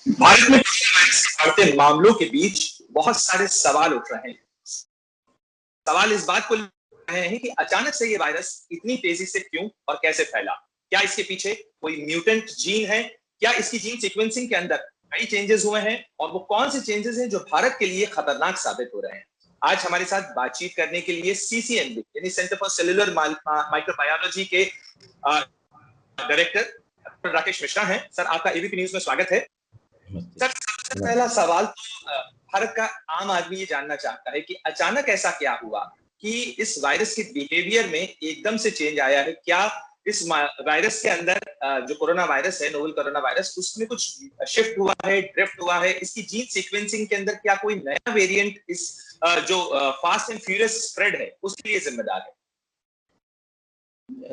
भारत में corona virus के बढ़ते मामलों के बीच बहुत सारे सवाल उठ रहे हैं। सवाल इस बात को रहे हैं कि अचानक से ये वायरस इतनी तेजी से क्यों और कैसे फैला? क्या इसके पीछे कोई म्यूटेंट जीन है? क्या इसकी जीन सीक्वेंसिंग के अंदर कई चेंजेस हुए हैं और वो कौन से चेंजेस हैं जो भारत के लिए खतरनाक साबित हो रहे हैं? आज हमारे साथ बातचीत करने के लिए सीसीएमबी यानी सेंटर फॉर सेलुलर माइक्रोबायोलॉजी के डायरेक्टर राकेश मिश्रा हैं। सर, आपका एबीपी न्यूज में स्वागत है। सर, सबसे पहला सवाल तो भारत का आम आदमी ये जानना चाहता है कि अचानक ऐसा क्या हुआ कि इस वायरस के बिहेवियर में एकदम से चेंज आया है? क्या इस वायरस के अंदर जो कोरोना वायरस है, नोवेल कोरोना वायरस, उसमें कुछ शिफ्ट हुआ है, ड्रिफ्ट हुआ है? इसकी जीन सीक्वेंसिंग के अंदर क्या कोई नया वेरिएंट इस जो फास्ट एंड फ्यूरियस स्प्रेड है उसके लिए जिम्मेदार है?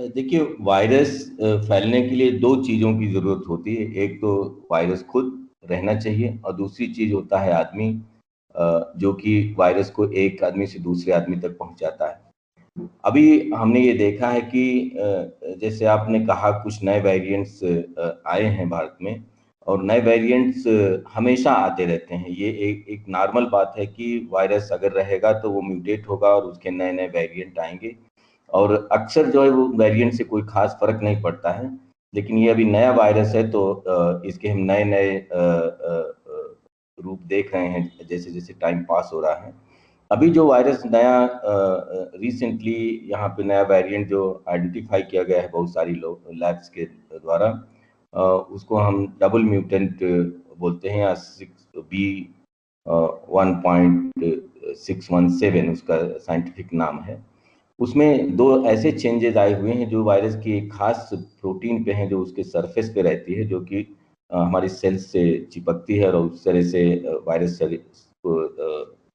देखिए, वायरस फैलने के लिए दो चीज़ों की ज़रूरत होती है। एक तो वायरस खुद रहना चाहिए और दूसरी चीज़ होता है आदमी, जो कि वायरस को एक आदमी से दूसरे आदमी तक पहुंचाता है। अभी हमने ये देखा है कि जैसे आपने कहा, कुछ नए वेरिएंट्स आए हैं भारत में, और नए वेरिएंट्स हमेशा आते रहते हैं। ये एक नॉर्मल बात है कि वायरस अगर रहेगा तो वो म्यूटेट होगा और उसके नए नए वेरिएंट आएंगे, और अक्सर जो है वो वेरिएंट से कोई खास फर्क नहीं पड़ता है। लेकिन ये अभी नया वायरस है तो इसके हम नए नए रूप देख रहे हैं जैसे जैसे टाइम पास हो रहा है। अभी जो वायरस नया रिसेंटली यहाँ पे नया वेरिएंट जो आइडेंटिफाई किया गया है बहुत सारी लोग लैब्स के द्वारा, उसको हम डबल म्यूटेंट बोलते हैं, या 1.617 उसका साइंटिफिक नाम है। उसमें दो ऐसे चेंजेस आए हुए हैं जो वायरस की एक खास प्रोटीन पे हैं, जो उसके सरफेस पे रहती है, जो कि हमारी सेल्स से चिपकती है और उस तरह से वायरस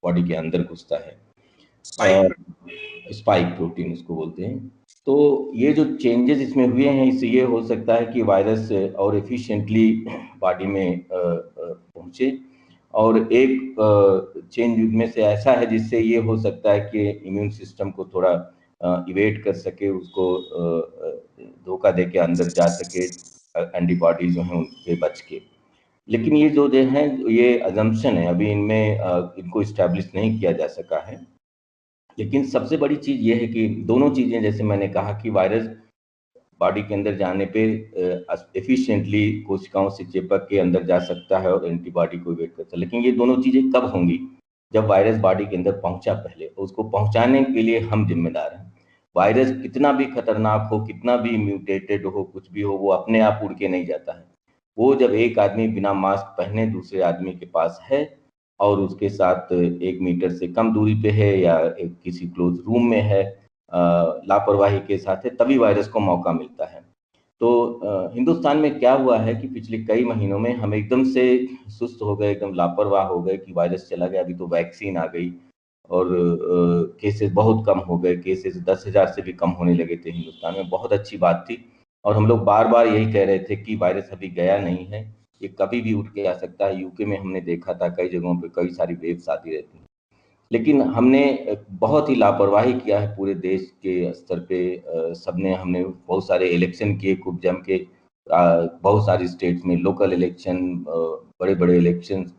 बॉडी के अंदर घुसता है। स्पाइक प्रोटीन उसको बोलते हैं। तो ये जो चेंजेस इसमें हुए हैं, इससे ये हो सकता है कि वायरस और एफिशिएंटली बॉडी में पहुंचे। और एक चेंज में से ऐसा है जिससे ये हो सकता है कि इम्यून सिस्टम को थोड़ा इवेट कर सके, उसको धोखा दे के अंदर जा सके, एंटीबॉडी जो हैं उनसे बच के। लेकिन ये जो हैं ये अजम्पशन है, अभी इनमें इनको इस्टेब्लिश नहीं किया जा सका है। लेकिन सबसे बड़ी चीज़ ये है कि दोनों चीज़ें, जैसे मैंने कहा कि वायरस बॉडी के अंदर जाने पे एफिशिएंटली कोशिकाओं से चिपक के अंदर जा सकता है और एंटीबॉडी को वेट करता है। लेकिन ये दोनों चीज़ें कब होंगी? जब वायरस बॉडी के अंदर पहुंचा पहले। उसको पहुंचाने के लिए हम जिम्मेदार हैं। वायरस कितना भी खतरनाक हो, कितना भी म्यूटेटेड हो, कुछ भी हो, वो अपने आप उड़ के नहीं जाता है। वो जब एक आदमी बिना मास्क पहने दूसरे आदमी के पास है और उसके साथ 1 मीटर से कम दूरी पे है या किसी क्लोज रूम में है, लापरवाही के साथ है, तभी वायरस को मौका मिलता है। तो हिंदुस्तान में क्या हुआ है कि पिछले कई महीनों में हम एकदम से सुस्त हो गए, एकदम लापरवाह हो गए कि वायरस चला गया। अभी तो वैक्सीन आ गई और केसेस बहुत कम हो गए। केसेस 10,000 से भी कम होने लगे थे हिंदुस्तान में। बहुत अच्छी बात थी और हम लोग बार बार यही कह रहे थे कि वायरस अभी गया नहीं है, ये कभी भी उठ के आ सकता है। यूके में हमने देखा था कई जगहों पे कई सारी वेव्स आती रहती हैं। लेकिन हमने बहुत ही लापरवाही किया है पूरे देश के स्तर पे। सबने हमने बहुत सारे इलेक्शन किए खूब जम के, बहुत सारी स्टेट्स में लोकल इलेक्शन, बड़े बड़े इलेक्शन,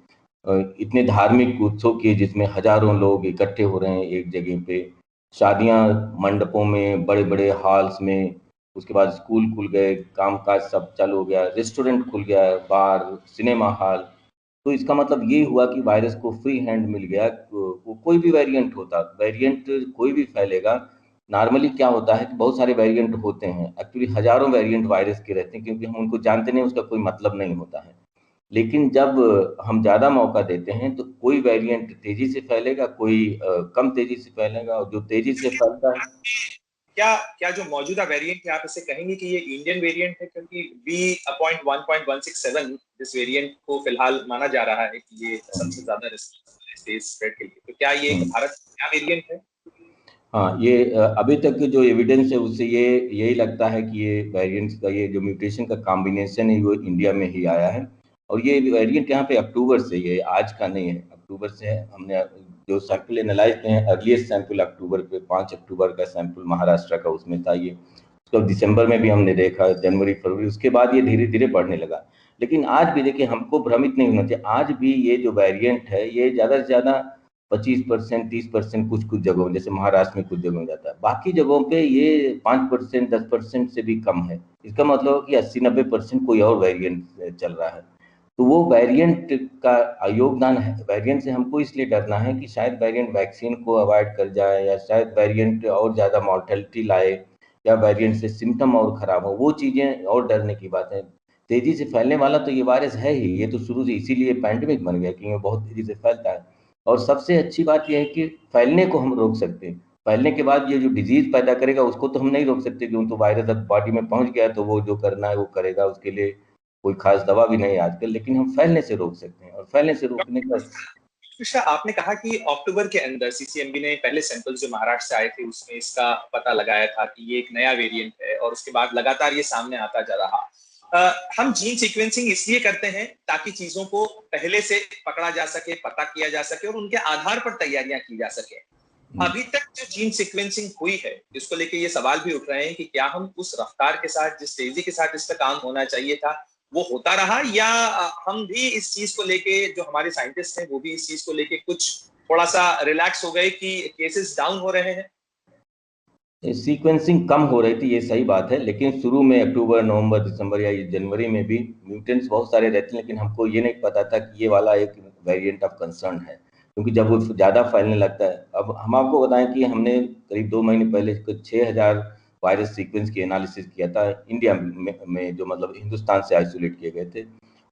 इतने धार्मिक उत्सव किए जिसमें हजारों लोग इकट्ठे हो रहे हैं एक जगह पे। शादियां मंडपों में, बड़े बड़े हॉल्स में। उसके बाद स्कूल खुल गए, कामकाज सब चालू हो गया, रेस्टोरेंट खुल गया, बार, सिनेमा हॉल। तो इसका मतलब ये हुआ कि वायरस को फ्री हैंड मिल गया। वो कोई भी वेरिएंट होता, वेरिएंट कोई भी फैलेगा। नॉर्मली क्या होता है कि बहुत सारे वेरिएंट होते हैं, एक्चुअली हजारों वेरिएंट वायरस के रहते हैं, क्योंकि हम उनको जानते नहीं, उसका कोई मतलब नहीं होता है। लेकिन जब हम ज़्यादा मौका देते हैं तो कोई वेरिएंट तेजी से फैलेगा, कोई कम तेजी से फैलेगा, और जो तेजी से फैलता है। क्या क्या जो मौजूदा वेरिएंट है, आप इसे कहेंगे कि ये इंडियन वेरिएंट है? क्योंकि B.1.167 जिस वेरिएंट को फिलहाल माना जा रहा है कि ये सबसे ज्यादा रिस्क है स्प्रेड के लिए, तो क्या ये भारत का वेरिएंट है? हाँ, ये अभी तक जो एविडेंस है उससे ये यही लगता है कि ये वेरिएंट्स का, ये जो म्यूटेशन का कॉम्बिनेशन है, वो इंडिया में ही आया है। और ये वेरिएंट यहाँ पे अक्टूबर से, ये आज का नहीं है, अक्टूबर से है। हमने जो सैंपल एनालाइज किए हैं, अर्लीस्ट सैंपल अक्टूबर पे, 5 अक्टूबर का सैंपल महाराष्ट्र का उसमें था। ये उसको दिसंबर में भी हमने देखा, जनवरी फरवरी, उसके बाद ये धीरे धीरे बढ़ने लगा। लेकिन आज भी देखिए, हमको भ्रमित नहीं होना चाहिए। आज भी ये जो वेरिएंट है, ये ज़्यादा से ज़्यादा 25%, 30% कुछ-कुछ जगहों, जैसे महाराष्ट्र में कुछ जगहों में जाता है। बाकी जगहों पे ये 5%, 10% से भी कम है। इसका मतलब है कि 80-90% कोई और वेरिएंट चल रहा है। तो वो वेरिएंट का योगदान है। वेरिएंट से हमको इसलिए डरना है कि शायद वेरिएंट वैक्सीन को अवॉइड कर जाए, या शायद वेरिएंट और ज़्यादा मॉर्टेलिटी लाए, या वेरिएंट से सिम्टम और खराब हो। वो चीज़ें और डरने की बात है। तेजी से फैलने वाला तो ये वायरस है ही, ये तो शुरू से इसीलिए पैंडेमिक बन गया कि ये बहुत तेजी से फैलता है। और सबसे अच्छी बात यह है कि फैलने को हम रोक सकते हैं। फैलने के बाद ये जो डिजीज पैदा करेगा उसको तो हम नहीं रोक सकते, क्योंकि तो वायरस अब बॉडी में पहुंच गया तो वो जो करना है वो करेगा। उसके लिए कोई खास दवा भी नहीं है आजकल, लेकिन हम फैलने से रोक सकते हैं। और फैलने से रोकने का मिश्रा, आपने कहा कि अक्टूबर के अंदर सीसीएमबी ने पहले सैंपल्स जो महाराष्ट्र से आए थे उसमें इसका पता लगाया था कि ये एक नया वेरिएंट है, और उसके बाद लगातार ये सामने आता जा रहा। हम जीन सीक्वेंसिंग इसलिए करते हैं ताकि चीजों को पहले से पकड़ा जा सके, पता किया जा सके, और उनके आधार पर तैयारियां की जा सके। अभी तक जो जीन सीक्वेंसिंग हुई है, इसको लेके ये सवाल भी उठ रहे हैं कि क्या हम उस रफ्तार के साथ, जिस तेजी के साथ इस पर काम होना चाहिए था, वो होता रहा, या हम भी इस चीज को लेके, जो हमारे साइंटिस्ट हैं वो भी इस चीज को लेके कुछ थोड़ा सा रिलैक्स हो गए कि केसेस डाउन हो रहे हैं? सीक्वेंसिंग कम हो रही थी, ये सही बात है। लेकिन शुरू में अक्टूबर, नवंबर, दिसंबर या ये जनवरी में भी म्यूटेंट्स बहुत सारे रहते हैं, लेकिन हमको ये नहीं पता था कि ये वाला एक वेरिएंट ऑफ कंसर्न है, क्योंकि जब वो ज़्यादा फैलने लगता है। अब हम आपको बताएं कि हमने करीब 2 महीने पहले कुछ 6000 वायरस सीक्वेंस की एनालिसिस किया था इंडिया में, जो मतलब हिंदुस्तान से आइसोलेट किए गए थे।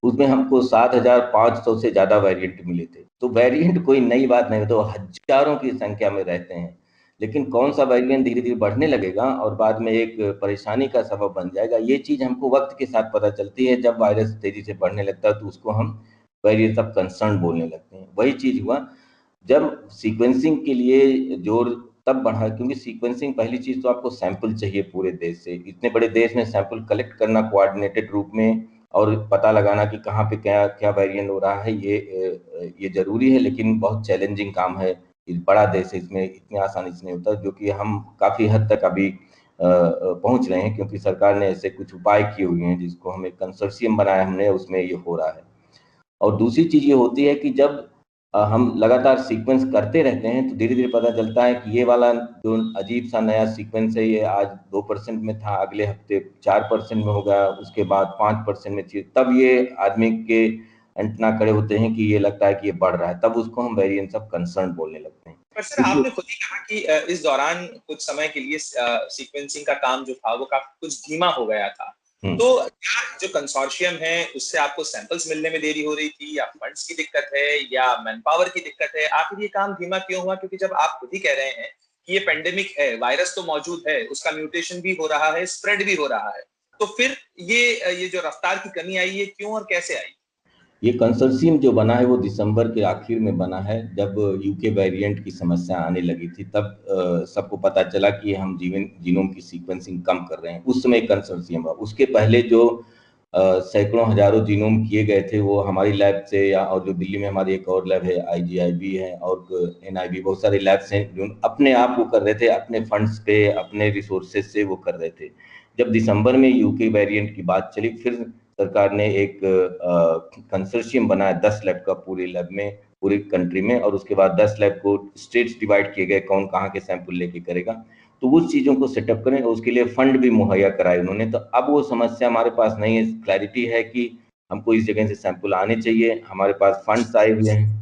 उसमें हमको 7500 से ज़्यादा वेरिएंट मिले थे। तो वेरिएंट कोई नई बात नहीं, तो हजारों की संख्या में रहते हैं। लेकिन कौन सा वेरिएंट धीरे धीरे बढ़ने लगेगा और बाद में एक परेशानी का सबब बन जाएगा, ये चीज़ हमको वक्त के साथ पता चलती है। जब वायरस तेजी से बढ़ने लगता है तो उसको हम वेरिएंट ऑफ कंसर्न बोलने लगते हैं। वही चीज़ हुआ जब सीक्वेंसिंग के लिए जोर तब बढ़ा, क्योंकि सीक्वेंसिंग, पहली चीज़ तो आपको सैंपल चाहिए पूरे देश से। इतने बड़े देश में सैंपल कलेक्ट करना कोऑर्डिनेटेड रूप में, और पता लगाना कि कहाँ पे क्या क्या वेरिएंट हो रहा है, ये जरूरी है, लेकिन बहुत चैलेंजिंग काम है। बड़ा देश है, इसमें इतनी आसानी से नहीं होता, जो कि हम काफ़ी हद तक अभी पहुंच रहे हैं, क्योंकि सरकार ने ऐसे कुछ उपाय किए हुए हैं जिसको हम एक कंसोर्शियम बनाया हमने, उसमें ये हो रहा है। और दूसरी चीज़ ये होती है कि जब हम लगातार सीक्वेंस करते रहते हैं तो धीरे धीरे पता चलता है कि ये वाला जो अजीब सा नया सीक्वेंस है, ये आज 2% में था, अगले हफ्ते 4% में होगा, उसके बाद 5% में थी। तब ये आदमी के एंटना खड़े होते हैं कि ये लगता है कि ये बढ़ रहा है, तब उसको हम वेरिएंस ऑफ कंसर्न बोलने लगते हैं। पर सर, आपने खुद ही कहा कि इस दौरान कुछ समय के लिए सीक्वेंसिंग का काम जो था वो काफी कुछ धीमा हो गया था। तो क्या जो कंसोर्शियम है उससे आपको सैंपल्स मिलने में देरी हो रही थी, या फंड्स की दिक्कत है, या मैन पावर की दिक्कत है? आखिर ये काम धीमा क्यों हुआ? क्योंकि जब आप खुद ही कह रहे हैं कि ये पेंडेमिक है, वायरस तो मौजूद है, उसका म्यूटेशन भी हो रहा है, स्प्रेड भी हो रहा है, तो फिर ये जो रफ्तार की कमी आई, ये क्यों और कैसे आई? ये कंसोर्शियम जो बना है वो दिसंबर के आखिर में बना है, जब यूके वेरिएंट की समस्या आने लगी थी। तब सबको पता चला कि हम जीनोम की सीक्वेंसिंग कम कर रहे हैं। उस समय कंसोर्शियम हुआ। उसके पहले जो सैकड़ों हजारों जीनोम किए गए थे वो हमारी लैब से, या और जो दिल्ली में हमारी एक और लैब है IGIB है, और NIB, बहुत सारे लैब्स हैं जो अपने आप वो कर रहे थे, अपने फंड्स पे, अपने रिसोर्सेज से वो कर रहे थे। जब दिसंबर में यूके वेरिएंट की बात चली, फिर सरकार ने एक कंसोर्शियम बनाया 10 लैब का पूरी लैब में, पूरी कंट्री में, और उसके बाद 10 लैब को स्टेट्स डिवाइड किए गए, कौन कहाँ के सैंपल लेके करेगा। तो उस चीज़ों को सेटअप करें, और उसके लिए फंड भी मुहैया कराए उन्होंने। तो अब वो समस्या हमारे पास नहीं है। क्लैरिटी है कि हमको इस जगह से सैंपल आने चाहिए, हमारे पास फंड्स आए हुए हैं।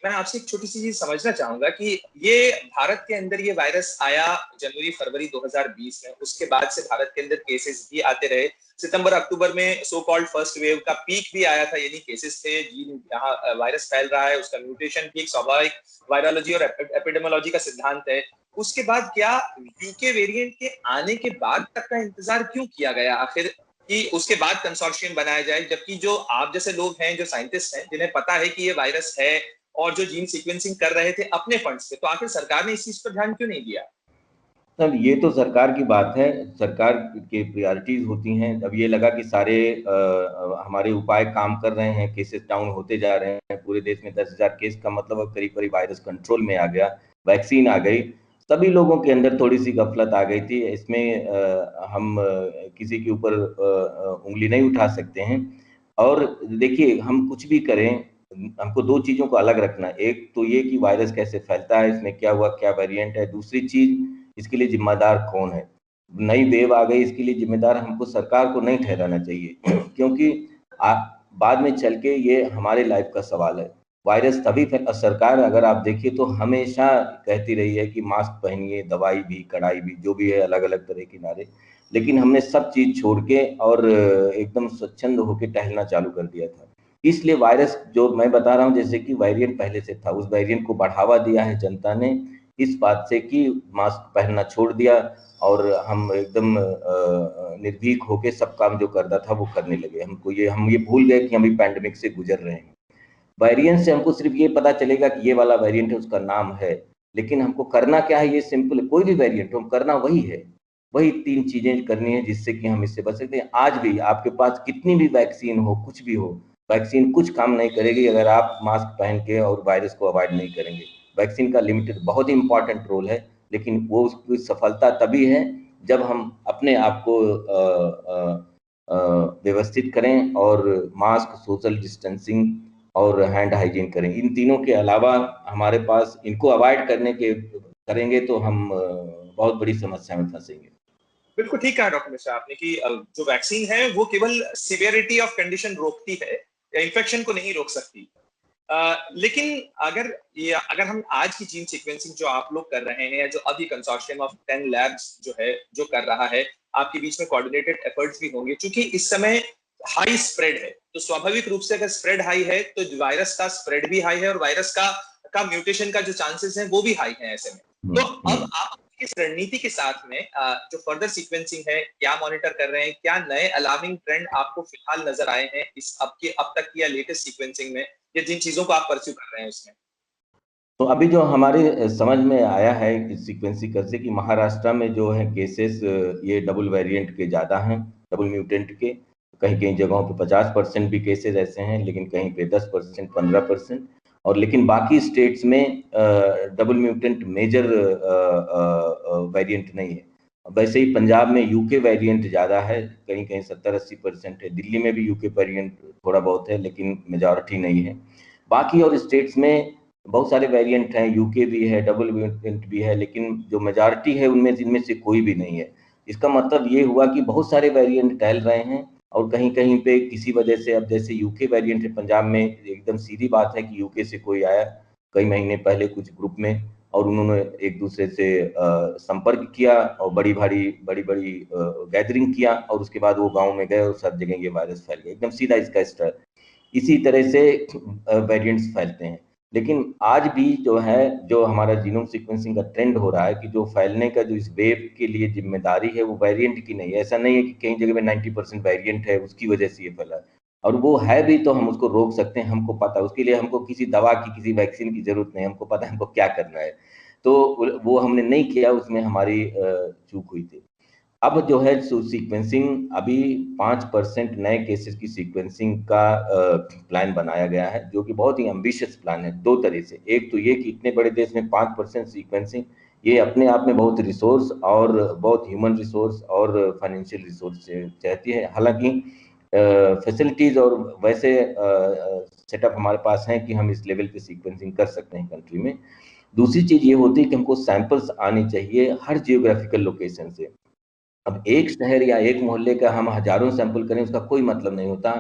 मैं आपसे एक छोटी सी चीज समझना चाहूंगा कि ये भारत के अंदर ये वायरस आया जनवरी फरवरी 2020 में, उसके बाद से भारत के अंदर केसेस भी आते रहे। सितंबर अक्टूबर में सो कॉल्ड फर्स्ट वेव का पीक भी आया था, यानी केसेस थे, जीन यहाँ वायरस फैल रहा है, उसका म्यूटेशन भी एक स्वाभाविक वायरोलॉजी और एपिडेमोलॉजी का सिद्धांत है। उसके बाद क्या यूके वेरिएंट के आने के बाद तक का इंतजार क्यों किया गया आखिर, कि उसके बाद कंसोर्शियम बनाया जाए, जबकि जो आप जैसे लोग हैं, जो साइंटिस्ट हैं, जिन्हें पता है कि ये वायरस है, और जो जीन सीक्वेंसिंग कर रहे थे अपने फंड से, तो आखिर सरकार ने इस चीज पर ध्यान क्यों नहीं दिया? सर, ये तो सरकार की बात है, सरकार की प्रायोरिटीज होती हैं। अब ये लगा कि सारे हमारे उपाय काम कर रहे हैं, केसेस डाउन होते जा रहे हैं, पूरे देश में 10,000 केस का मतलब अब करीब करीब वायरस कंट्रोल में आ गया, वैक्सीन आ गई। सभी लोगों के अंदर थोड़ी सी गफलत आ गई थी। इसमें हम किसी के ऊपर उंगली नहीं उठा सकते हैं। और देखिए हम कुछ भी करें, हमको दो चीजों को अलग रखना है। एक तो ये कि वायरस कैसे फैलता है, इसमें क्या हुआ, क्या वेरिएंट है। दूसरी चीज इसके लिए जिम्मेदार कौन है। नई वेव आ गई, इसके लिए जिम्मेदार हमको सरकार को नहीं ठहराना चाहिए क्योंकि बाद में चल के ये हमारे लाइफ का सवाल है। वायरस तभी सरकार अगर आप देखिए तो हमेशा कहती रही है कि मास्क पहनिए, दवाई भी, कड़ाई भी, जो भी है, अलग अलग तरह के नारे, लेकिन हमने सब चीज छोड़ के और एकदम स्वच्छंद होकर टहलना चालू कर दिया था। इसलिए वायरस जो मैं बता रहा हूँ, जैसे कि वेरिएंट पहले से था, उस वेरिएंट को बढ़ावा दिया है जनता ने इस बात से कि मास्क पहनना छोड़ दिया और हम एकदम निर्भीक होके सब काम जो करना था वो करने लगे। हम ये भूल गए कि हम भी पैंडेमिक से गुजर रहे हैं। वेरिएंट से हमको सिर्फ ये पता चलेगा कि ये वाला वेरिएंट है, उसका नाम है, लेकिन हमको करना क्या है ये सिंपल है। कोई भी वेरिएंट हो, करना वही है, वही 3 चीजें करनी है जिससे कि हम इससे बच सकते हैं। आज भी आपके पास कितनी भी वैक्सीन हो, कुछ भी हो, वैक्सीन कुछ काम नहीं करेगी अगर आप मास्क पहन के और वायरस को अवॉइड नहीं करेंगे। वैक्सीन का लिमिटेड बहुत ही इंपॉर्टेंट रोल है, लेकिन वो उसकी सफलता तभी है जब हम अपने आप को व्यवस्थित करें और मास्क, सोशल डिस्टेंसिंग और हैंड हाइजीन करें। इन तीनों के अलावा हमारे पास इनको अवॉइड करेंगे तो हम बहुत बड़ी समस्या में फंसेंगे। बिल्कुल ठीक कहा डॉक्टर मिश्रा आपने कि जो वैक्सीन है वो केवल सिवियरिटी ऑफ कंडीशन रोकती है या इन्फेक्शन को नहीं रोक सकती। लेकिन अगर हम आज की जीन सीक्वेंसिंग जो आप लोग कर रहे हैं या जो अभी कंसोर्शियम ऑफ 10 लैब्स जो है जो कर रहा है, आपके बीच में कोऑर्डिनेटेड एफर्ट्स भी होंगे, क्योंकि इस समय हाई स्प्रेड है, तो स्वाभाविक रूप से अगर स्प्रेड हाई है तो वायरस का स्प्रेड भी हाई है और वायरस का म्यूटेशन का जो चांसेस हैं वो भी हाई है ऐसे में। तो अब आप इस रणनीति के साथ में जो फर्दर सीक्वेंसिंग है, क्या मॉनिटर कर रहे हैं, क्या नए अलार्मिंग ट्रेंड आपको फिलहाल नजर आए हैं इस अब तक की या लेटेस्ट सीक्वेंसिंग में, या जिन चीजों को आप परस्यू कर रहे हैं उसमें? तो अभी जो हमारे समझ में आया है सीक्वेंसिंग करके कि महाराष्ट्र में जो है केसेस ये डबल वेरिएंट के ज़्यादा हैं, डबल म्यूटेंट के। कहीं कहीं जगहों पे 50% भी केसेस ऐसे हैं, लेकिन कहीं पे 10%, 15%। और लेकिन बाकी स्टेट्स में डबल म्यूटेंट मेजर वेरिएंट नहीं है। वैसे ही पंजाब में यूके वेरिएंट ज़्यादा है, कहीं कहीं 70-80% है। दिल्ली में भी यूके वेरिएंट थोड़ा बहुत है, लेकिन मेजॉरिटी नहीं है। बाकी और स्टेट्स में बहुत सारे वेरिएंट हैं, यूके भी है, डबल वेरिएंट भी है, लेकिन जो मेजॉरिटी है उनमें जिनमें से कोई भी नहीं है। इसका मतलब ये हुआ कि बहुत सारे वेरिएंट फैल रहे हैं और कहीं कहीं पे किसी वजह से, अब जैसे यूके वेरिएंट है पंजाब में, एकदम सीधी बात है कि यूके से कोई आया कई महीने पहले कुछ ग्रुप में और उन्होंने एक दूसरे से संपर्क किया और बड़ी बड़ी गैदरिंग किया और उसके बाद वो गाँव में गए और सब जगह ये वायरस फैल गया। एकदम सीधा इसका स्टार। इसी तरह से वेरिएंट्स फैलते हैं। लेकिन आज भी जो है, जो हमारा जीनोम सीक्वेंसिंग का ट्रेंड हो रहा है कि जो फैलने का जो इस वेव के लिए जिम्मेदारी है वो वेरिएंट की नहीं है। ऐसा नहीं है कि कई जगह में 90% वेरिएंट है उसकी वजह से ये फैला है, और वो है भी तो हम उसको रोक सकते हैं, हमको पता है। उसके लिए हमको किसी दवा की, किसी वैक्सीन की जरूरत नहीं, हमको पता है हमको क्या करना है। तो वो हमने नहीं किया, उसमें हमारी चूक हुई थी। अब जो है सीक्वेंसिंग, अभी 5% नए केसेस की सीक्वेंसिंग का प्लान बनाया गया है, जो कि बहुत ही एम्बिशियस प्लान है दो तरह से। एक तो ये कि इतने बड़े देश में 5% सीक्वेंसिंग, ये अपने आप में बहुत रिसोर्स और बहुत ह्यूमन रिसोर्स और फाइनेंशियल रिसोर्स चाहती है। हालांकि फैसिलिटीज और वैसे सेटअप हमारे पास हैं कि हम इस लेवल पे सीक्वेंसिंग कर सकते हैं कंट्री में। दूसरी चीज ये होती है कि हमको सैंपल्स आनी चाहिए हर जियोग्राफिकल लोकेशन से। अब एक शहर या एक मोहल्ले का हम हजारों सैंपल करें उसका कोई मतलब नहीं होता।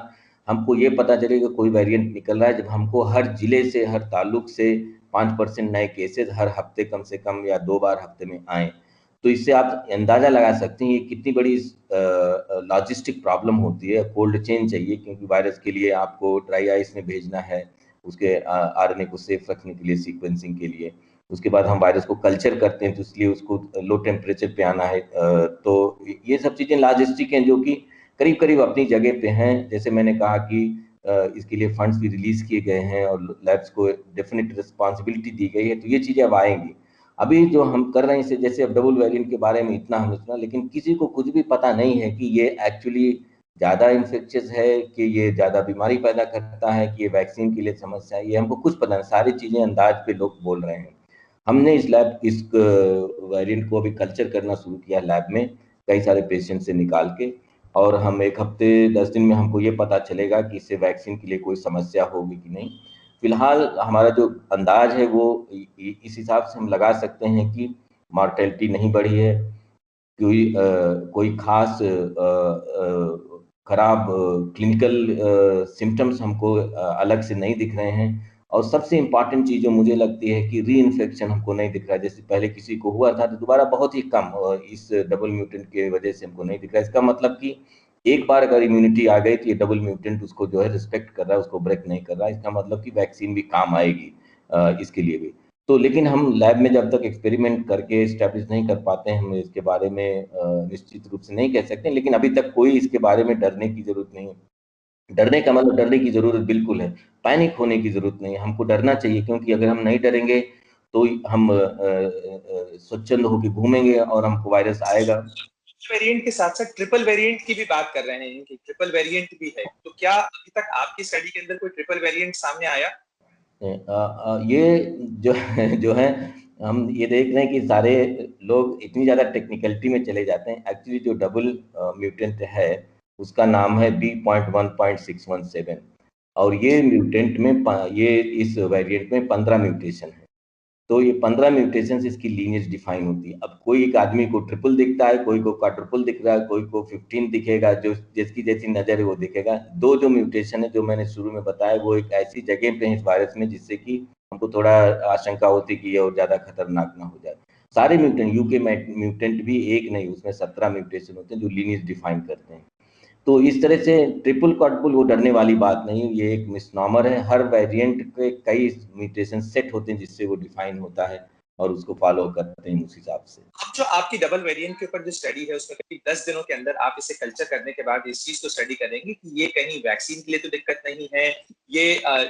हमको ये पता चलेगा कोई वेरिएंट निकल रहा है जब हमको हर जिले से, हर ताल्लुक से 5% नए केसेस हर हफ्ते कम से कम या 2 बार हफ्ते में आए। तो इससे आप अंदाजा लगा सकते हैं ये कितनी बड़ी लॉजिस्टिक प्रॉब्लम होती है। कोल्ड चेन चाहिए क्योंकि वायरस के लिए आपको ड्राई आइस में भेजना है, उसके आरएनए को सेफ रखने के लिए, सीक्वेंसिंग के लिए। उसके बाद हम वायरस को कल्चर करते हैं तो इसलिए उसको लो टेम्परेचर पे आना है। तो ये सब चीजें लॉजिस्टिक हैं जो कि करीब करीब अपनी जगह पे हैं। जैसे मैंने कहा कि इसके लिए फंड्स भी रिलीज किए गए हैं और लैब्स को डेफिनेट रिस्पॉन्सिबिलिटी दी गई है, तो ये चीजें अब आएंगी। अभी जो हम कर रहे हैं इसे, जैसे अब डबल वेरिएंट के बारे में इतना हमने सुना, लेकिन किसी को कुछ भी पता नहीं है कि ये एक्चुअली ज्यादा इन्फेक्शियस है, कि ये ज्यादा बीमारी पैदा करता है, कि ये वैक्सीन के लिए समस्या है, ये हमको कुछ पता नहीं। सारी चीजें अंदाज पे लोग बोल रहे हैं। हमने इस वेरिएंट को अभी कल्चर करना शुरू किया लैब में, कई सारे पेशेंट से निकाल के। और हम 1 हफ्ते 10 दिन में हमको ये पता चलेगा कि इससे वैक्सीन के लिए कोई समस्या होगी कि नहीं। फिलहाल हमारा जो अंदाज है वो इस हिसाब से हम लगा सकते हैं कि मॉर्टेलिटी नहीं बढ़ी है, कोई खास खराब क्लिनिकल सिम्टम्स हमको अलग से नहीं दिख रहे हैं। और सबसे इम्पॉर्टेंट चीज़ जो मुझे लगती है कि री इन्फेक्शन हमको नहीं दिख रहा है। जैसे पहले किसी को हुआ था तो दोबारा बहुत ही कम इस डबल म्यूटेंट की वजह से हमको नहीं दिख रहा है। इसका मतलब कि एक बार अगर इम्यूनिटी आ गई तो ये डबल म्यूटेंट उसको जो है रिस्पेक्ट कर रहा है, उसको ब्रेक नहीं कर रहा है। इसका मतलब कि वैक्सीन भी काम आएगी इसके लिए भी। तो लेकिन हम लैब में जब तक एक्सपेरिमेंट करके एस्टैब्लिश नहीं कर पाते हैं, हम इसके बारे में निश्चित रूप से नहीं कह सकते। लेकिन अभी तक कोई इसके बारे में डरने की जरूरत नहीं है। डरने का मतलब डरने की जरूरत बिल्कुल है, पैनिक होने की जरूरत नहीं है। हमको डरना चाहिए, क्योंकि अगर हम नहीं डरेंगे तो हम स्वच्छंद होकर घूमेंगे और हमको वायरस आएगा। वेरिएंट के साथ साथ ट्रिपल वेरिएंट की भी बात कर रहे हैं कि ट्रिपल वेरिएंट भी है, तो क्या अभी तक आपकी स्टडी के अंदर कोई ट्रिपल वेरिएंट सामने आया? ये जो है, हम ये देख रहे हैं कि सारे लोग इतनी ज़्यादा टेक्निकलिटी में चले जाते हैं। एक्चुअली जो डबल म्यूटेंट है उसका नाम है B.1.617 और ये म्यूटेंट में ये इस वेरिएंट में 15 म्यूटेशन है। तो ये 15 म्यूटेशन इसकी लीनियज डिफाइन होती है। अब कोई एक आदमी को ट्रिपल दिखता है, कोई को क्वाड्रुपल दिख रहा है, कोई को 15 दिखेगा, जो जिसकी जैसी नजर है वो दिखेगा। दो जो म्यूटेशन है जो मैंने शुरू में बताया वो एक ऐसी जगह पे है इस वायरस में जिससे कि हमको थोड़ा आशंका होती है कि ये और ज्यादा खतरनाक ना हो जाए। सारे म्यूटेंट, यूके म्यूटेंट भी एक नहीं, उसमें 17 म्यूटेशन होते हैं जो लीनियज डिफाइन करते हैं। तो इस तरह से ट्रिपल क्वाड्रुपल वो डरने वाली बात नहीं है, ये एक मिसनॉमर है। हर वेरिएंट के कई म्यूटेशन सेट होते हैं जिससे वो डिफाइन होता है और उसको फॉलो करते हैं उस हिसाब से। अब जो आपकी डबल वेरिएंट के ऊपर जो स्टडी है उसमें करीब 10 दिनों के अंदर आप इसे कल्चर करने के बाद इस चीज को स्टडी करेंगे कि ये कहीं वैक्सीन के लिए तो दिक्कत नहीं है, ये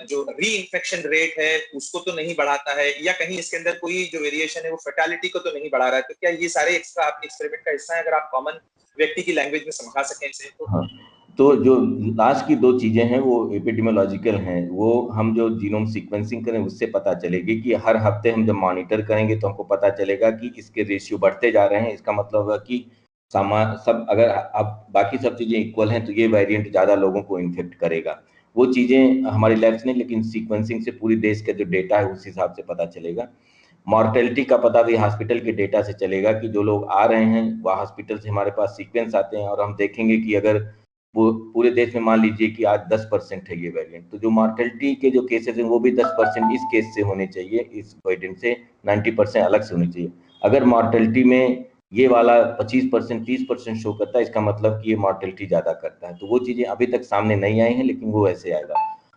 जो री इन्फेक्शन रेट है उसको तो नहीं बढ़ाता है, या कहीं इसके अंदर कोई जो वेरिएशन है वो फर्टिलिटी को तो नहीं बढ़ा रहा है। तो क्या ये सारे एक्स्ट्रा आपके एक्सपेरिमेंट का हिस्सा है? अगर आप कॉमन व्यक्ति की लैंग्वेज में समझा सकें इसे तो। हाँ, तो जो लास्ट की दो चीजें हैं वो एपिडेमियोलॉजिकल हैं। वो हम जो जीनोम सीक्वेंसिंग करें उससे पता चलेगी कि हर हफ्ते हम जब मॉनिटर करेंगे तो हमको पता चलेगा कि इसके रेशियो बढ़ते जा रहे हैं। इसका मतलब होगा कि सब अगर अब बाकी सब चीजें इक्वल हैं तो ये वेरिएंट ज्यादा लोगों को इन्फेक्ट करेगा। वो चीजें हमारी लैब से नहीं, लेकिन सीक्वेंसिंग से पूरी देश का जो डेटा है उस हिसाब से पता चलेगा। मॉर्टेलिटी का पता भी हॉस्पिटल के डेटा से चलेगा कि जो लोग आ रहे हैं वह हॉस्पिटल से हमारे पास सीक्वेंस आते हैं और हम देखेंगे कि अगर वो पूरे देश में मान लीजिए कि आज 10% है ये वेरिएंट, तो जो मॉर्टेलिटी के जो केसेस हैं वो भी 10% इस केस से होने चाहिए, इस वेरिएंट से 90% अलग से होने चाहिए। अगर मॉर्टेलिटी में ये वाला 25% 30% शो करता है, इसका मतलब कि ये मॉर्टेलिटी ज्यादा करता है। तो वो चीजें अभी तक सामने नहीं आई हैं, लेकिन वो ऐसे आएगा।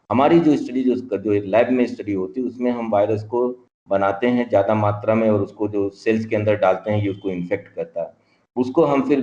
हमारी जो स्टडी जो लैब में स्टडी होती है उसमें हम वायरस को बनाते हैं ज़्यादा मात्रा में और उसको जो सेल्स के अंदर डालते हैं ये उसको इन्फेक्ट करता है। उसको हम फिर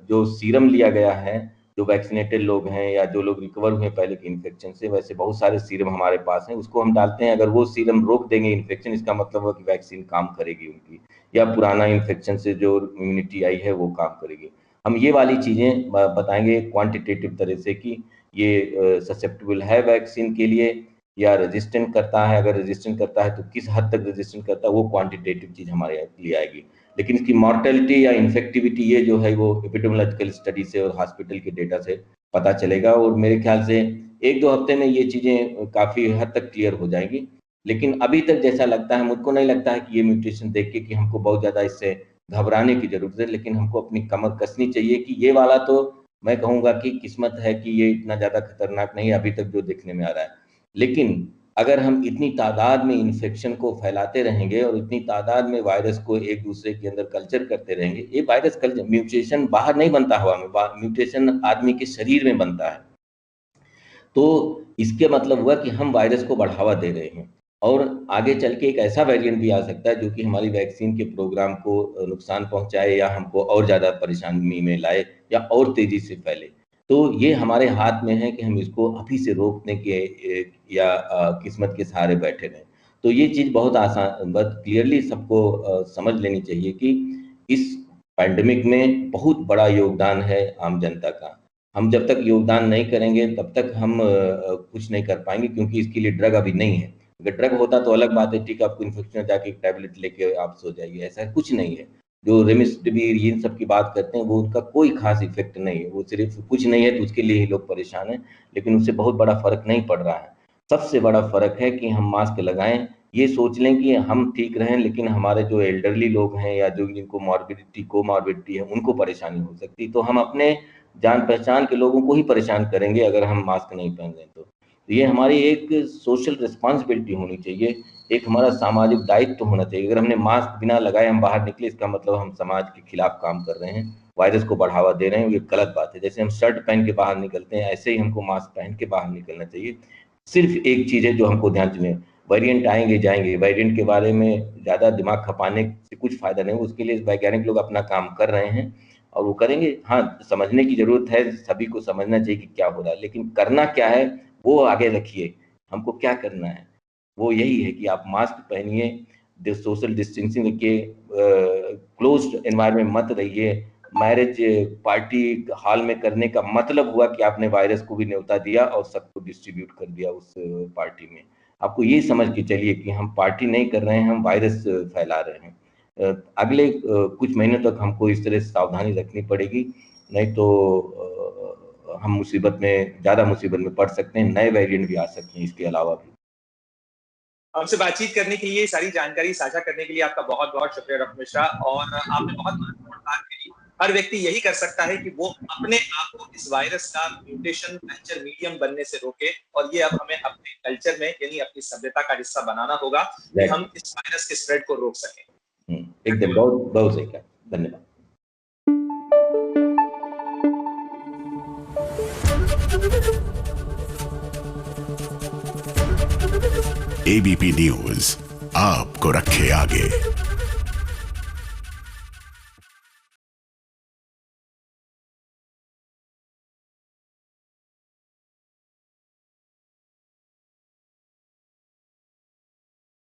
जो सीरम लिया गया है, जो वैक्सीनेटेड लोग हैं या जो लोग रिकवर हुए पहले के इन्फेक्शन से, वैसे बहुत सारे सीरम हमारे पास हैं, उसको हम डालते हैं। अगर वो सीरम रोक देंगे इन्फेक्शन, इसका मतलब है कि वैक्सीन काम करेगी उनकी, या पुराना इन्फेक्शन से जो इम्यूनिटी आई है वो काम करेगी। हम ये वाली चीज़ें बताएंगे क्वांटिटेटिव तरह से कि ये ससेप्टेबल है वैक्सीन के लिए या रेजिस्टेंट करता है। अगर रेजिस्टेंट करता है तो किस हद तक रेजिस्टेंट करता है, वो क्वांटिटेटिव चीज हमारे लिए आएगी। लेकिन इसकी मॉर्टेलिटी या इन्फेक्टिविटी ये जो है वो एपिडेमियोलॉजिकल स्टडी से और हॉस्पिटल के डेटा से पता चलेगा। और मेरे ख्याल से 1-2 हफ्ते में ये चीजें काफी हद तक क्लियर हो जाएंगी। लेकिन अभी तक जैसा लगता है, मुझको नहीं लगता है कि ये म्यूटेशन देख के कि हमको बहुत ज्यादा इससे घबराने की जरूरत है। लेकिन हमको अपनी कमर कसनी चाहिए कि ये वाला तो मैं कहूंगा कि किस्मत है कि ये इतना ज्यादा खतरनाक नहीं है अभी तक जो देखने में आ रहा है। लेकिन अगर हम इतनी तादाद में इन्फेक्शन को फैलाते रहेंगे और इतनी तादाद में वायरस को एक दूसरे के अंदर कल्चर करते रहेंगे, ये वायरस कल्चर म्यूटेशन बाहर नहीं बनता हवा में, म्यूटेशन आदमी के शरीर में बनता है। तो इसके मतलब हुआ कि हम वायरस को बढ़ावा दे रहे हैं और आगे चल के एक ऐसा वेरिएंट भी आ सकता है जो कि हमारी वैक्सीन के प्रोग्राम को नुकसान पहुंचाए या हमको और ज्यादा परेशानी में लाए या और तेजी से फैले। तो ये हमारे हाथ में है कि हम इसको अभी से रोकने के या किस्मत के सहारे बैठे रहें। तो ये चीज बहुत आसान, बहुत क्लियरली सबको समझ लेनी चाहिए कि इस पैंडेमिक में बहुत बड़ा योगदान है आम जनता का। हम जब तक योगदान नहीं करेंगे तब तक हम कुछ नहीं कर पाएंगे, क्योंकि इसके लिए ड्रग अभी नहीं है। अगर ड्रग होता तो अलग बात है, ठीक है आपको इन्फेक्शन जाके एक टैबलेट लेके आप सो जाइए, ऐसा कुछ नहीं है। जो रेमडेसिविर इन सब की बात करते हैं, वो उनका कोई खास इफेक्ट नहीं है। वो सिर्फ कुछ नहीं है तो उसके लिए ही लोग परेशान हैं, लेकिन उससे बहुत बड़ा फर्क नहीं पड़ रहा है। सबसे बड़ा फर्क है कि हम मास्क लगाएं, ये सोच लें कि हम ठीक रहें, लेकिन हमारे जो एल्डरली लोग हैं या जो जिनको कोमॉर्बिडिटी है, उनको परेशानी हो सकती है। तो हम अपने जान पहचान के लोगों को ही परेशान करेंगे अगर हम मास्क नहीं पहन रहे तो ये हमारी एक सोशल रिस्पॉन्सिबिलिटी होनी चाहिए, एक हमारा सामाजिक दायित्व होना चाहिए। अगर हमने मास्क बिना लगाए हम बाहर निकले, इसका मतलब हम समाज के खिलाफ काम कर रहे हैं, वायरस को बढ़ावा दे रहे हैं, ये गलत बात है। जैसे हम शर्ट पहन के बाहर निकलते हैं, ऐसे ही हमको मास्क पहन के बाहर निकलना चाहिए। सिर्फ एक चीज है जो हमको ध्यान देनी है, वेरिएंट आएंगे जाएंगे, वेरिएंट के बारे में ज्यादा दिमाग खपाने से कुछ फायदा नहीं। उसके लिए वैज्ञानिक लोग अपना काम कर रहे हैं और वो करेंगे। हाँ, समझने की जरूरत है, सभी को समझना चाहिए कि क्या हो रहा है, लेकिन करना क्या है वो आगे रखिए। हमको क्या करना है वो यही है कि आप मास्क पहनिए, सोशल डिस्टेंसिंग रखिए, क्लोज्ड एनवायरनमेंट मत रहिए। मैरिज पार्टी हॉल में करने का मतलब हुआ कि आपने वायरस को भी न्योता दिया और सबको डिस्ट्रीब्यूट कर दिया उस पार्टी में। आपको ये समझ के चलिए कि हम पार्टी नहीं कर रहे हैं, हम वायरस फैला रहे हैं। अगले कुछ महीनों तक हमको इस तरह से सावधानी रखनी पड़ेगी, नहीं तो हम ज़्यादा मुसीबत में पड़ सकते हैं। नए वेरिएंट भी आ सकते हैं इसके अलावा भी। हमसे बातचीत करने के लिए, सारी जानकारी साझा करने के लिए आपका बहुत बहुत शुक्रिया डॉक्टर मिश्रा। और आपने बहुत महत्वपूर्ण बात कही। हर व्यक्ति यही कर सकता है कि वो अपने आप को इस वायरस का म्यूटेशन कल्चर मीडियम बनने से रोके, और ये अब हमें अपने कल्चर में यानी अपनी सभ्यता का हिस्सा बनाना होगा कि हम इस वायरस के स्प्रेड को रोक सकें। एकदम बहुत बहुत सही कहा, धन्यवाद। एबीपी न्यूज आपको रखे आगे।